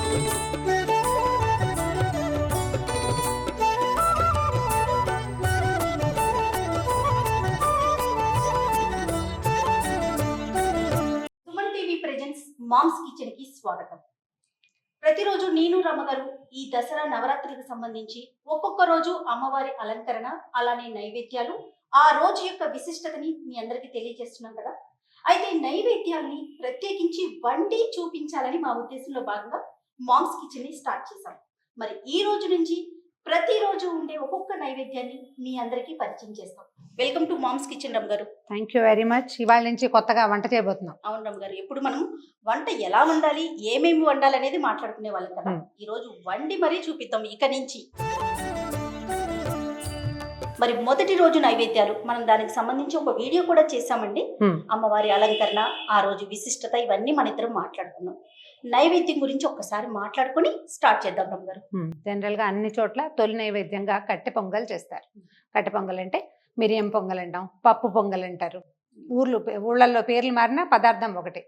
Suman TV presents mom's kitchen కి స్వాగతం. ప్రతిరోజు నేను రమ్మగారు ఈ దసరా నవరాత్రికి సంబంధించి ఒక్కొక్క రోజు అమ్మవారి అలంకరణ, అలానే నైవేద్యాలు, ఆ రోజు యొక్క విశిష్టతని మీ అందరికీ తెలియజేస్తున్నాం కదా. అయితే నైవేద్యాల్ని ప్రత్యేకించి వండి చూపించాలని మా ఉద్దేశంలో భాగంగా మామ్స్ కిచెన్ ని స్టార్ట్ చేశాం. మరి ఈ రోజు నుంచి ప్రతిరోజు ఉండే ఒక్కొక్క నైవేద్యాన్ని మీ అందరికీ పరిచయం చేస్తాం. వెల్కమ్ టు మామ్స్ కిచెన్ రమ్ గారు. Thank you very much. ఇవాళ నుంచి కొత్తగా వంట చేయబోతున్నాం. అవును రమ్ గారు, ఎప్పుడు మనం వంట ఎలా వండాలి, ఏమేమి వండాలి అనేది మాట్లాడుకునే వాళ్ళం కదా. ఈ రోజు వండి మరీ చూపిద్దాం ఇక నుంచి. మరి మొదటి రోజు నైవేద్యాలు, మనం దానికి సంబంధించి ఒక వీడియో కూడా చేశామండి. అమ్మవారి అలంకరణ, ఆ రోజు విశిష్టత, ఇవన్నీ మన ఇద్దరం మాట్లాడుకున్నాం. నైవేద్యం గురించి ఒక్కసారి మాట్లాడుకుని స్టార్ట్ చేద్దాం రమ్ గారు. జనరల్ గా అన్ని చోట్ల తొలి నైవేద్యంగా కట్టె పొంగల్ చేస్తారు. కట్టె పొంగల్ అంటే మిరియం పొంగల్ అంటాం, పప్పు పొంగల్ అంటారు. ఊళ్ళల్లో పేర్లు మారిన పదార్థం ఒకటి.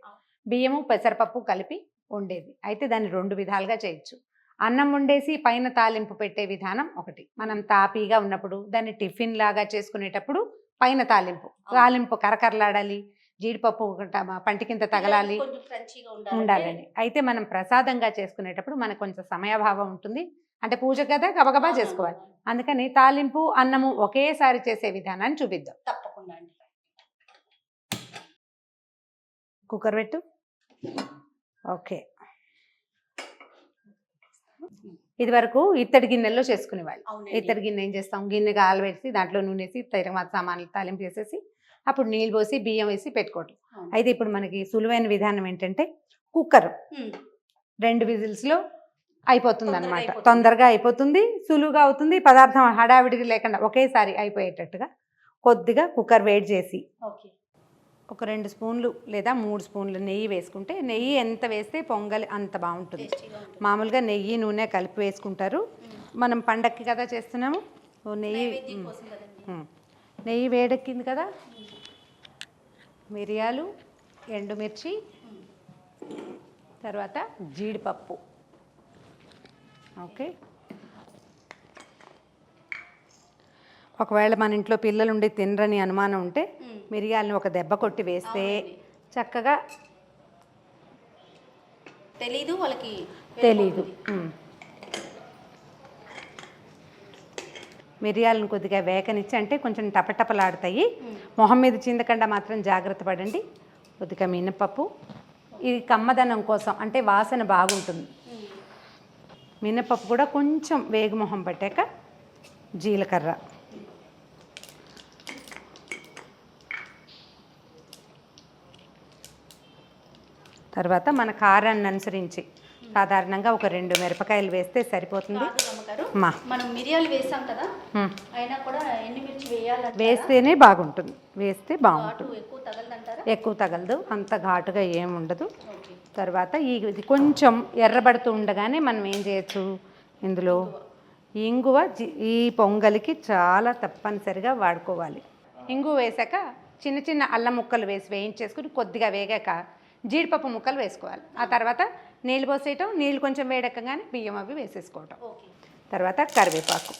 బియ్యము పెసరపప్పు కలిపి వండేది. అయితే దాన్ని రెండు విధాలుగా చేయొచ్చు. అన్నం వండేసి పైన తాలింపు పెట్టే విధానం ఒకటి. మనం తాపీగా ఉన్నప్పుడు దాన్ని టిఫిన్ లాగా చేసుకునేటప్పుడు పైన తాలింపు కరకరలాడాలి, జీడిపప్పు పంటి కింద తగలాలి, ఉండాలని. అయితే మనం ప్రసాదంగా చేసుకునేటప్పుడు మనకు కొంచెం సమయాభావం ఉంటుంది. అంటే పూజ కదా, గబగబా చేసుకోవాలి. అందుకని తాలింపు అన్నము ఒకేసారి చేసే విధానాన్ని చూపిద్దాం. తప్పకుండా అండి. కుక్కర్ పెట్టు. ఓకే. ఇది వరకు ఇత్తడి గిన్నెల్లో చేసుకునేవాళ్ళు. ఇత్తడి గిన్నె ఏం చేస్తాం, గిన్నెగా ఆలవేసి దాంట్లో నూనె వేసి తగిన సామాన్లు తాలింపు వేసేసి అప్పుడు నీళ్ళు పోసి బియ్యం వేసి పెట్టుకోవటం. అయితే ఇప్పుడు మనకి సులువైన విధానం ఏంటంటే కుక్కర్ 2 విజిల్స్లో అయిపోతుంది అనమాట. తొందరగా అయిపోతుంది, సులువుగా అవుతుంది. పదార్థం హడావిడికి లేకుండా ఒకేసారి అయిపోయేటట్టుగా కొద్దిగా కుక్కర్ వేడి చేసి ఒక 2 స్పూన్లు లేదా 3 స్పూన్లు నెయ్యి వేసుకుంటే, నెయ్యి ఎంత వేస్తే పొంగలి అంత బాగుంటుంది. మామూలుగా నెయ్యి నూనె కలిపి వేసుకుంటారు. మనం పండక్కి కదా చేస్తున్నాము. నెయ్యి వేడెక్కింది కదా, మిరియాలు, ఎండుమిర్చి, తర్వాత జీడిపప్పు. ఓకే. ఒకవేళ మన ఇంట్లో పిల్లలు ఉండి తినరని అనుమానం ఉంటే మిరియాలను ఒక దెబ్బ కొట్టి వేస్తే చక్కగా తెలీదు వాళ్ళకి. మిరియాలను కొద్దిగా వేకనిచ్చి, అంటే కొంచెం టపటపలాడతాయి. మొహం మీద చిందకుండా మాత్రం జాగ్రత్త పడండి. కొద్దిగా మినపప్పు, ఇది కమ్మదనం కోసం, అంటే వాసన బాగుంటుంది. మినపప్పు కూడా కొంచెం వేగుమొహం పట్టాక జీలకర్ర, తర్వాత మన కారాన్ని అనుసరించి సాధారణంగా ఒక 2 మిరపకాయలు వేస్తే సరిపోతుంది. మనం మిరియాలు వేసాం కదా, అయినా కూడా ఎండుమిర్చి వేస్తేనే బాగుంటుంది. వేస్తే బాగుంటుంది. ఎక్కువ తగలదు, అంత ఘాటుగా ఏముండదు. తర్వాత ఇది కొంచెం ఎర్రబడుతూ ఉండగానే మనం ఏం చేయొచ్చు, ఇందులో ఇంగువ ఈ పొంగలికి చాలా తప్పనిసరిగా వాడుకోవాలి. ఇంగువ వేసాక చిన్న చిన్న అల్లం ముక్కలు వేయించేసుకుని కొద్దిగా వేగాక జీడిపప్పు ముక్కలు వేసుకోవాలి. ఆ తర్వాత నీళ్ళు పోసేయటం, నీళ్ళు కొంచెం వేడెక్కగానే బియ్యం అవి వేసేసుకోవటం. తర్వాత కరివేపాకు.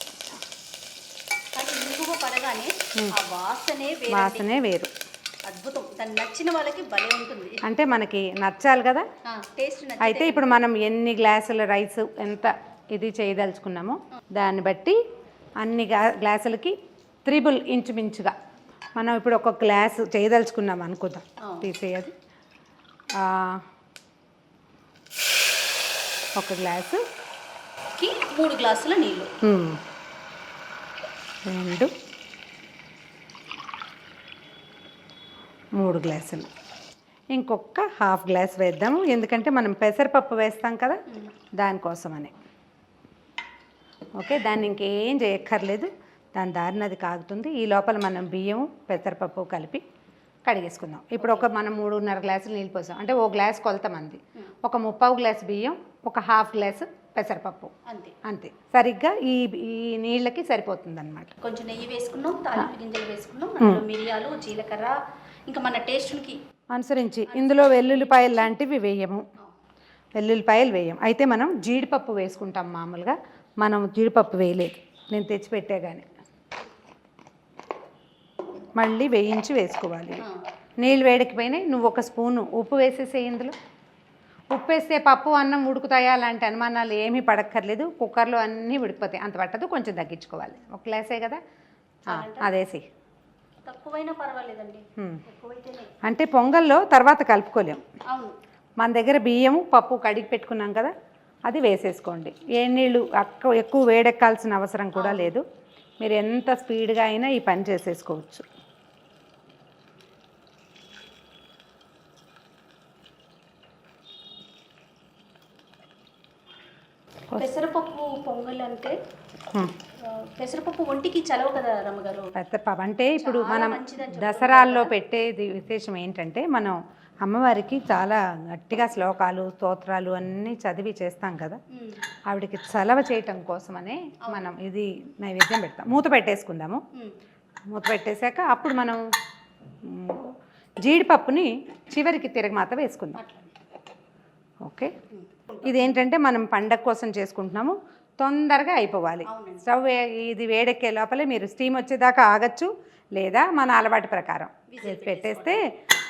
వాసనే వేరు, అద్భుతం. దాన్ని నచ్చిన వాళ్ళకి భలే ఉంటుంది. అంటే మనకి నచ్చాలి కదా టేస్ట్. అయితే ఇప్పుడు మనం ఎన్ని గ్లాసుల రైస్ ఎంత ఇది చేయదలుచుకున్నామో దాన్ని బట్టి అన్ని గ్లాసులకి 3 ఇంచుమించుగా మనం ఇప్పుడు ఒక గ్లాసు చేయదలుచుకున్నాం అనుకుందాం. తీసేయాలి. ఒక గ్లాసుకి 3 గ్లాసుల నీళ్ళు, 2 3 గ్లాసులు. ఇంకొక హాఫ్ గ్లాస్ వేద్దాము, ఎందుకంటే మనం పెసరపప్పు వేస్తాం కదా దానికోసమని. ఓకే. దాన్ని ఇంకేం చేయక్కర్లేదు, దాని దారిన అది కాగుతుంది. ఈ లోపల మనం బియ్యం పెసరపప్పు కలిపి కడిగేసుకుందాం. ఇప్పుడు మనం 3.5 గ్లాసులు నీళ్ళు పోసాం అంటే ఓ గ్లాస్ కొలత మంది, ఒక 3/4 గ్లాసు బియ్యం, ఒక హాఫ్ గ్లాసు పెసరపప్పు, అంతే. సరిగ్గా ఈ నీళ్ళకి సరిపోతుంది అనమాట. కొంచెం నెయ్యి వేసుకున్నాం, తాలింపు గింజలు వేసుకున్నాం, మిరియాలు, జీలకర్ర, ఇంకా మన టేస్ట్కి అనుసరించి ఇందులో వెల్లుల్లిపాయలు లాంటివి వేయము. వెల్లుల్లిపాయలు వేయం. అయితే మనం జీడిపప్పు వేసుకుంటాం మామూలుగా, మనం జీడిపప్పు వేయలేదు, నేను తెచ్చిపెట్టే కానీ. మళ్ళీ వేయించి వేసుకోవాలి. నీళ్ళు వేడెక్కిపోయినాయి, నువ్వు ఒక స్పూను ఉప్పు వేసేసే. ఇందులో ఉప్పు వేస్తే పప్పు అన్నం ఉడుకుతాయా అలాంటి అనుమానాలు ఏమీ పడక్కర్లేదు. కుక్కర్లో అన్నీ ఉడికిపోతాయి, అంత పట్టదు, కొంచెం తగ్గించుకోవాలి. ఒక గ్లాసే కదా, అదేసి. తక్కువైనా పర్వాలేదండి. అంటే పొంగల్లో తర్వాత కలుపుకోలేం. అవును. మన దగ్గర బియ్యము పప్పు కడిగి పెట్టుకున్నాం కదా, అది వేసేసుకోండి. ఏ నీళ్ళు ఎక్కువ వేడెక్కాల్సిన అవసరం కూడా లేదు. మీరు ఎంత స్పీడ్గా అయినా ఈ పని చేసేసుకోవచ్చు. పెసరపప్పు పొంగల్ అంటే పెసరపప్పు ఒంటికి చలవ కదా రమ్మగారు. పెసరపప్పు అంటే ఇప్పుడు మనం దసరాల్లో పెట్టేది విశేషం ఏంటంటే, మనం అమ్మవారికి చాలా గట్టిగా శ్లోకాలు స్తోత్రాలు అన్నీ చదివి చేస్తాం కదా, ఆవిడకి చలవ చేయటం కోసమనే మనం ఇది నైవేద్యం పెడతాం. మూత పెట్టేసుకుందాము. మూత పెట్టేశాక అప్పుడు మనం జీడిపప్పుని చివరికి తిరగమాత వేసుకుందాం. ఓకే, ఇదేంటంటే మనం పండగ కోసం చేసుకుంటున్నాము, తొందరగా అయిపోవాలి. స్టవ్ ఇది వేడెక్కే లోపలే మీరు స్టీమ్ వచ్చేదాకా ఆగచ్చు, లేదా మన అలవాటు ప్రకారం పెట్టేస్తే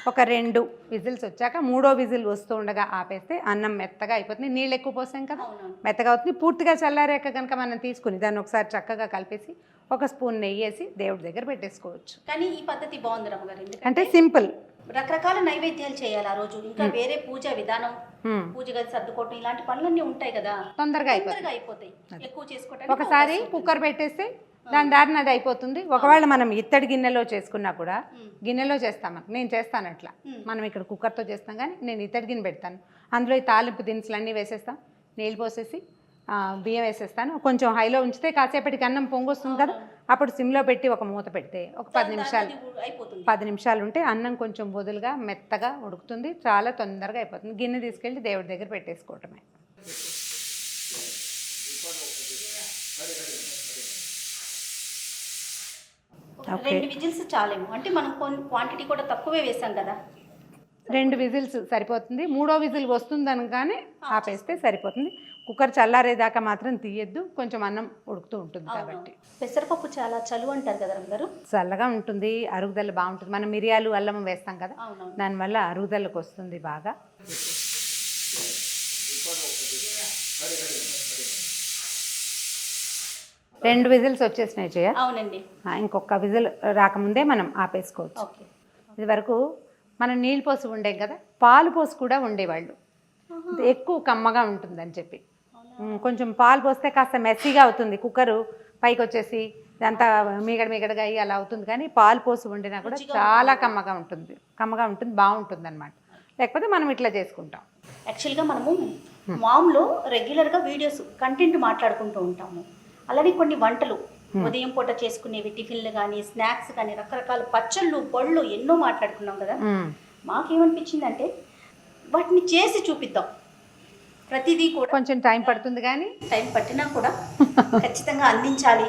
ఒక 2 విజిల్స్ వచ్చాక 3వ విజిల్ వస్తూ ఉండగా ఆపేస్తే అన్నం మెత్తగా అయిపోతుంది. నీళ్ళు ఎక్కువ పోసాం కదా, మెత్తగా అవుతుంది. పూర్తిగా చల్లారాక కనుక మనం తీసుకుని దాన్ని ఒకసారి చక్కగా కలిపేసి ఒక స్పూన్ నెయ్యి వేసి దేవుడి దగ్గర పెట్టేసుకోవచ్చు. కానీ ఈ పద్ధతి బాగుంది రమ్మగారు, అంటే సింపుల్. రకరకాల నైవేద్యాలు చేయాలి ఆ రోజు, ఇంకా వేరే పూజ విధానం, పూజ గది సర్దుకోవటం, ఇలాంటి పనులన్నీ ఉంటాయి కదా, తొందరగా అయిపోతాయి. ఎక్కువ చేసుకోవటం ఒకసారి కుక్కర్ పెట్టేస్తే దాని దారిన అది అయిపోతుంది. ఒకవేళ మనం ఇత్తడి గిన్నెలో చేసుకున్నా కూడా, గిన్నెలో చేస్తామని నేను చేస్తాను అట్లా, మనం ఇక్కడ కుక్కర్తో చేస్తాం కానీ నేను ఇత్తడి గిన్నె పెడతాను. అందులో ఈ తాలింపు దినుసులు అన్నీ వేసేస్తాం, నీళ్ళు పోసేసి బియ్యం వేసేస్తాను. కొంచెం హైలో ఉంచితే కాసేపటికి అన్నం పొంగొస్తుంది కదా, అప్పుడు సిమ్లో పెట్టి ఒక మూత పెడితే ఒక 10 నిమిషాలు ఉంటే అన్నం కొంచెం వదులుగా మెత్తగా ఉడుకుతుంది, చాలా తొందరగా అయిపోతుంది. గిన్నె తీసుకెళ్ళి దేవుడి దగ్గర పెట్టేసుకోవటమే. ఓకే, 2 విజిల్స్ చాలేమో, అంటే మనం క్వాంటిటీ కూడా తక్కువే వేసాం కదా. 2 విజిల్స్ సరిపోతుంది. 3వ విజిల్ వస్తుందని కానీ ఆపేస్తే సరిపోతుంది. కుక్కర్ చల్లారేదాకా మాత్రం తీయద్దు, కొంచెం అన్నం ఉడుకుతూ ఉంటుంది కాబట్టి. పెసరపప్పు చాలా చలువ అంటారు కదా రమ్మగారు. చల్లగా ఉంటుంది, అరుగుదల బాగుంటుంది. మనం మిరియాలు అల్లం వేస్తాం కదా, దానివల్ల అరుగుదలకు వస్తుంది బాగా. రెండు విజిల్స్ వచ్చేసినాయి చేయ. అవునండి. ఇంకొక విజిల్ రాకముందే మనం ఆపేసుకోవచ్చు. ఇది వరకు మనం నీళ్ళు పోసి ఉండేం కదా, పాలు పోసి కూడా ఉండేవాళ్ళు, ఎక్కువ కమ్మగా ఉంటుందని చెప్పి. కొంచెం పాలు పోస్తే కాస్త మెస్సీగా అవుతుంది, కుక్కరు పైకి వచ్చేసి అంతా మీగడగా అయ్యి అలా అవుతుంది. కానీ పాలు పోసి వండినా కూడా చాలా కమ్మగా ఉంటుంది, బాగుంటుంది అనమాట. లేకపోతే మనం ఇట్లా చేసుకుంటాం. యాక్చువల్గా మనము మామ్లో రెగ్యులర్గా వీడియోస్ కంటెంట్ మాట్లాడుకుంటూ ఉంటాము. అలానే కొన్ని వంటలు ఉదయం పూట చేసుకునేవి, టిఫిన్లు కానీ స్నాక్స్ కానీ, రకరకాల పచ్చళ్ళు పళ్ళు ఎన్నో మాట్లాడుకున్నాం కదా. మాకేమనిపించిందంటే వాటిని చేసి చూపిద్దాం. ప్రతిదీ కూడా కొంచెం టైం పడుతుంది, కానీ టైం పట్టినా కూడా ఖచ్చితంగా అందించాలి,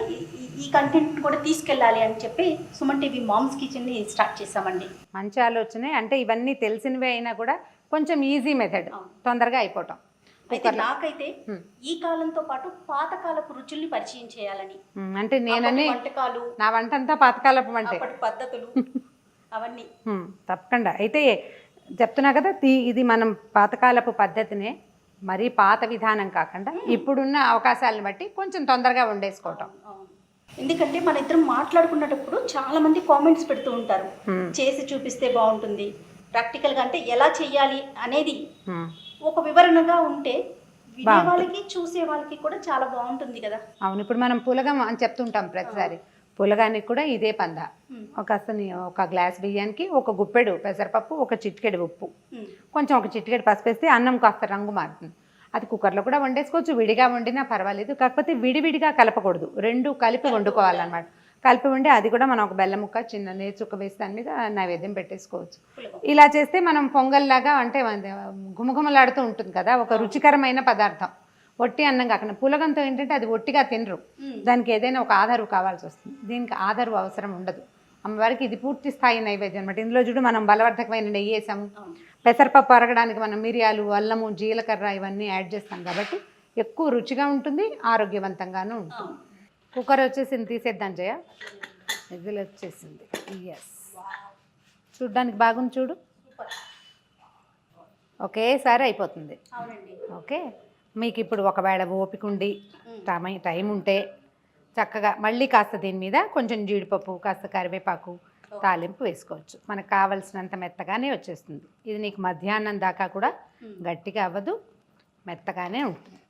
ఈ కంటెంట్ కూడా తీసుకెళ్ళాలి అని చెప్పి సుమన్ టీవీ మామ్స్ కిచెన్ని స్టార్ట్ చేసామండి. మంచి ఆలోచనే. అంటే ఇవన్నీ తెలిసినవే అయినా కూడా కొంచెం ఈజీ మెథడ్, తొందరగా అయిపోవటం. అయితే నాకైతే ఈ కాలంతో పాటు పాతకాలపు రుచుల్ని పరిచయం చేయాలని, అంటే నేనని వంటకాలు, నా వంట అంతా పాతకాలపు వంటే, పద్ధతులు అవన్నీ తప్పకుండా. అయితే చెప్తున్నా కదా, ఇది మనం పాతకాలపు పద్ధతినే, మరీ పాత విధానం కాకుండా ఇప్పుడున్న అవకాశాలను బట్టి కొంచెం తొందరగా వండేసుకోవటం. ఎందుకంటే మన ఇద్దరం మాట్లాడుకున్నప్పుడు చాలా మంది కామెంట్స్ పెడుతూ ఉంటారు, చేసి చూపిస్తే బాగుంటుంది, ప్రాక్టికల్గా అంటే ఎలా చెయ్యాలి అనేది ఒక వివరణగా ఉంటే వినే వాళ్ళకి చూసే వాళ్ళకి కూడా చాలా బాగుంటుంది కదా. అవును, ఇప్పుడు మనం పులగం అని చెప్తుంటాం ప్రతిసారి, పులగానికి కూడా ఇదే పంద. ఒక గ్లాస్ బియ్యానికి ఒక గుప్పెడు పెసరపప్పు, ఒక చిటికెడు ఉప్పు, కొంచెం ఒక చిటికెడు పసుపు వేస్తే అన్నం కాస్త రంగు మారుతుంది. అది కుక్కర్లో కూడా వండేసుకోవచ్చు, విడిగా వండినా పర్వాలేదు. కాకపోతే విడివిడిగా కలపకూడదు, రెండు కలిపి వండుకోవాలన్నమాట. కలిపి ఉండి అది కూడా మనం ఒక బెల్లం ముక్క, చిన్న నేచుక్క వేసి దాని మీద నైవేద్యం పెట్టేసుకోవచ్చు. ఇలా చేస్తే మనం పొంగల్లాగా అంటే గుమగుమలాడుతూ ఉంటుంది కదా, ఒక రుచికరమైన పదార్థం. ఒట్టి అన్నం కాకుండా పులగంతో ఏంటంటే అది ఒట్టిగా తినరు, దానికి ఏదైనా ఒక ఆధారు కావాల్సి వస్తుంది. దీనికి ఆధారు అవసరం ఉండదు. అమ్మవారికి ఇది పూర్తి స్థాయి నైవేద్యం అనమాట. ఇందులో చూడు మనం బలవర్ధకమైన నెయ్యి వేసాము, పెసరపప్పు అరగడానికి మనం మిరియాలు, అల్లము, జీలకర్ర ఇవన్నీ యాడ్ చేస్తాం కాబట్టి ఎక్కువ రుచిగా ఉంటుంది, ఆరోగ్యవంతంగానూ ఉంటుంది. కుక్కర్ వచ్చేసింది, తీసేద్దాం జయ. విజిల్ వచ్చేసింది. ఎస్, చూడ్డానికి బాగుంది చూడు, ఒకేసారి అయిపోతుంది. ఓకే, మీకు ఇప్పుడు ఒకవేళ ఓపిక ఉండి టైం ఉంటే చక్కగా మళ్ళీ కాస్త దీని మీద కొంచెం జీడిపప్పు, కాస్త కరివేపాకు తాలింపు వేసుకోవచ్చు. మనకు కావలసినంత మెత్తగానే వచ్చేస్తుంది. ఇది నీకు మధ్యాహ్నం దాకా కూడా గట్టిగా అవ్వదు, మెత్తగానే ఉంటుంది.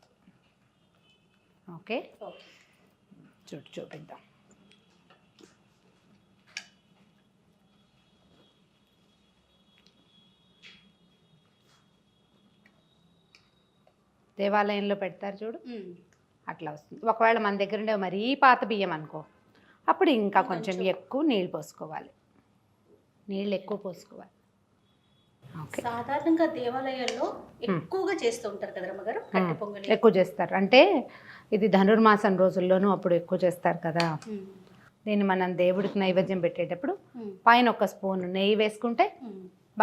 ఓకే, చూపిద్దాం. దేవాలయంలో పెడతారు చూడు, అట్లా వస్తుంది. ఒకవేళ మన దగ్గర ఉండే మరీ పాత బియ్యం అనుకో, అప్పుడు ఇంకా కొంచెం ఎక్కువ నీళ్ళు పోసుకోవాలి, నీళ్ళు ఎక్కువ పోసుకోవాలి. సాధారణంగా దేవాలయాల్లో ఎక్కువగా చేస్తూ ఉంటారు కదా రమ్మగారు, కట్టె పొంగలి ఎక్కువ చేస్తారు. అంటే ఇది ధనుర్మాసం రోజుల్లోనూ అప్పుడు ఎక్కువ చేస్తారు కదా. దీన్ని మనం దేవుడికి నైవేద్యం పెట్టేటప్పుడు పైన ఒక స్పూన్ నెయ్యి వేసుకుంటే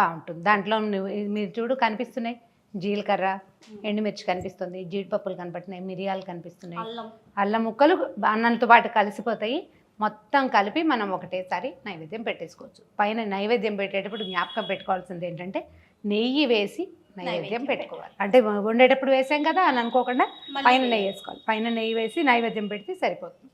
బాగుంటుంది. దాంట్లో మీరు చూడు కనిపిస్తున్నాయి, జీలకర్ర, ఎండుమిర్చి కనిపిస్తుంది, జీడిపప్పులు కనపడుతున్నాయి, మిరియాలు కనిపిస్తున్నాయి, అల్లం ముక్కలు అన్నంతో పాటు కలిసిపోతాయి. మొత్తం కలిపి మనం ఒకటేసారి నైవేద్యం పెట్టేసుకోవచ్చు. పైన నైవేద్యం పెట్టేటప్పుడు జ్ఞాపకం పెట్టుకోవాల్సింది ఏంటంటే నెయ్యి వేసి నైవేద్యం పెట్టుకోవాలి. అంటే వండేటప్పుడు వేసాం కదా అని అనుకోకుండా పైన నెయ్యి వేసుకోవాలి. పైన నెయ్యి వేసి నైవేద్యం పెడితే సరిపోతుంది.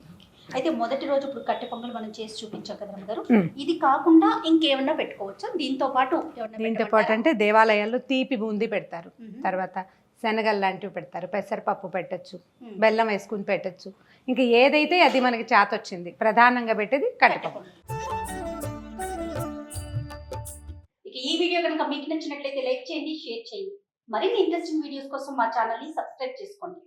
అయితే మొదటి రోజు ఇప్పుడు కట్టె పొంగల్ మనం చేసి చూపించాం కదా రమ్మగారు, ఇది కాకుండా ఇంకేమన్నా పెట్టుకోవచ్చా దీంతో పాటు? దీంతో పాటు అంటే దేవాలయాల్లో తీపి బూందీ పెడతారు, తర్వాత శనగలు లాంటివి పెడతారు, పెసరపప్పు పెట్టచ్చు, బెల్లం వేసుకుని పెట్టచ్చు. ఇంకా ఏదైతే అది మనకి చేతొచ్చింది. ప్రధానంగా పెట్టేది కట్టె పొంగల్. ఈ వీడియో కనుక మీకు నచ్చినట్లయితే లైక్ చేయండి, షేర్ చేయండి. మరిన్ని ఇంట్రెస్టింగ్ వీడియోస్ కోసం మా ఛానల్ ని సబ్స్క్రైబ్ చేసుకోండి.